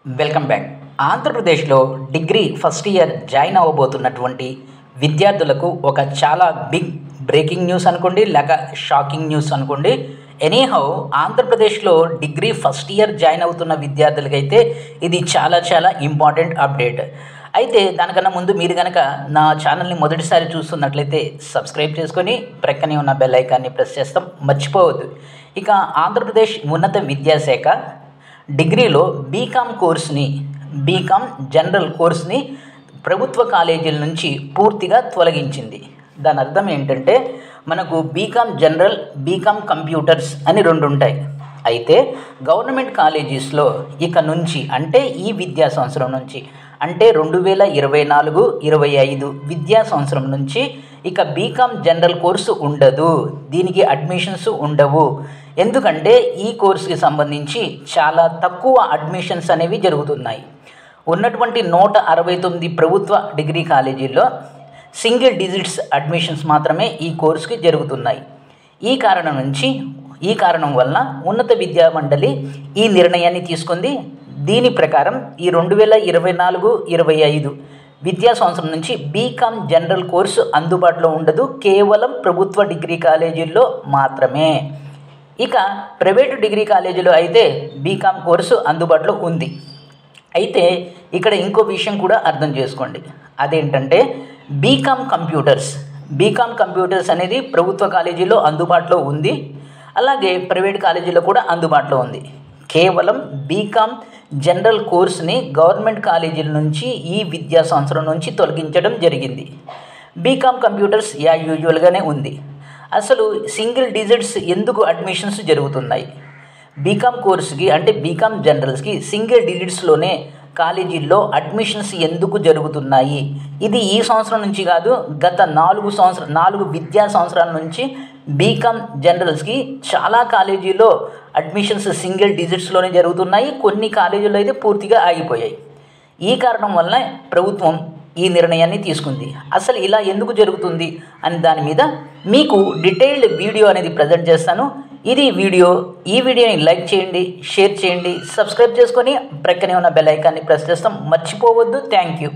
Welcome back. ఆంధ్రప్రదేశ్లో degree first year join అవ్వబోతున్నటువంటి విద్యార్థులకు ఒక చాలా బిగ్ బ్రేకింగ్ న్యూస్ అనుకోండి, లేక షాకింగ్ న్యూస్ అనుకోండి. ఎనీహౌ ఆంధ్రప్రదేశ్లో డిగ్రీ ఫస్ట్ ఇయర్ జాయిన్ అవుతున్న విద్యార్థులకైతే ఇది చాలా చాలా ఇంపార్టెంట్ అప్డేట్. అయితే దానికన్నా ముందు మీరు కనుక నా ఛానల్ని మొదటిసారి చూస్తున్నట్లయితే సబ్స్క్రైబ్ చేసుకొని ప్రక్కనే ఉన్న బెల్ ఐకాన్ని ప్రెస్ చేస్తాం, మర్చిపోవద్దు. ఇక ఆంధ్రప్రదేశ్ ఉన్నత విద్యాశాఖ డిగ్రీలో బీకామ్ జనరల్ కోర్స్ని ప్రభుత్వ కాలేజీల నుంచి పూర్తిగా తొలగించింది. దాని అర్థం ఏంటంటే మనకు బీకామ్ జనరల్, బీకామ్ కంప్యూటర్స్ అని రెండు ఉంటాయి. అయితే గవర్నమెంట్ కాలేజీస్లో ఇక నుంచి అంటే ఈ విద్యా సంవత్సరం నుంచి అంటే 2024-25 విద్యా సంవత్సరం నుంచి ఇక బీకామ్ జనరల్ కోర్సు ఉండదు, దీనికి అడ్మిషన్స్ ఉండవు. ఎందుకంటే ఈ కోర్సుకి సంబంధించి చాలా తక్కువ అడ్మిషన్స్ అనేవి జరుగుతున్నాయి. ఉన్నటువంటి 169 ప్రభుత్వ డిగ్రీ కాలేజీల్లో సింగిల్ డిజిట్స్ అడ్మిషన్స్ మాత్రమే ఈ కోర్సుకి జరుగుతున్నాయి. ఈ కారణం వలన ఉన్నత విద్యా మండలి ఈ నిర్ణయాన్ని తీసుకుంది. దీని ప్రకారం ఈ 2024-25 విద్యా సంవత్సరం నుంచి బీకామ్ జనరల్ కోర్సు అందుబాటులో ఉండదు, కేవలం ప్రభుత్వ డిగ్రీ కాలేజీల్లో మాత్రమే. ఇక ప్రైవేటు డిగ్రీ కాలేజీలో అయితే బీకామ్ కోర్సు అందుబాటులో ఉంది. అయితే ఇక్కడ ఇంకో విషయం కూడా అర్థం చేసుకోండి. అదేంటంటే బీకామ్ కంప్యూటర్స్ అనేది ప్రభుత్వ కాలేజీలో అందుబాటులో ఉంది, అలాగే ప్రైవేట్ కాలేజీలో కూడా అందుబాటులో ఉంది. కేవలం బీకామ్ జనరల్ కోర్స్ని గవర్నమెంట్ కాలేజీల నుంచి ఈ విద్యా సంవత్సరం నుంచి తొలగించడం జరిగింది. బీకామ్ కంప్యూటర్స్ యూజువల్గానే ఉంది. అసలు సింగిల్ డిజిట్స్ ఎందుకు అడ్మిషన్స్ జరుగుతున్నాయి? బీకామ్ కోర్సుకి అంటే బీకామ్ జనరల్స్కి సింగిల్ డిజిట్స్లోనే కాలేజీల్లో అడ్మిషన్స్ ఎందుకు జరుగుతున్నాయి? ఇది ఈ సంవత్సరం నుంచి కాదు, గత 4 విద్యా సంవత్సరాల నుంచి బీకామ్ జనరల్స్కి చాలా కాలేజీల్లో అడ్మిషన్స్ సింగిల్ డిజిట్స్లోనే జరుగుతున్నాయి. కొన్ని కాలేజీల్లో అయితే పూర్తిగా ఆగిపోయాయి. ఈ కారణం వలన ప్రభుత్వం ఈ నిర్ణయాన్ని తీసుకుంది. అసలు ఇలా ఎందుకు జరుగుతుంది అని దాని మీద మీకు డీటెయిల్డ్ వీడియో అనేది ప్రజెంట్ చేస్తాను. ఈ వీడియోని లైక్ చేయండి, షేర్ చేయండి, సబ్స్క్రైబ్ చేసుకొని ప్రక్కనే ఉన్న బెల్ ఐకాన్ని ప్రెస్ చేస్తాం, మర్చిపోవద్దు. Thank you.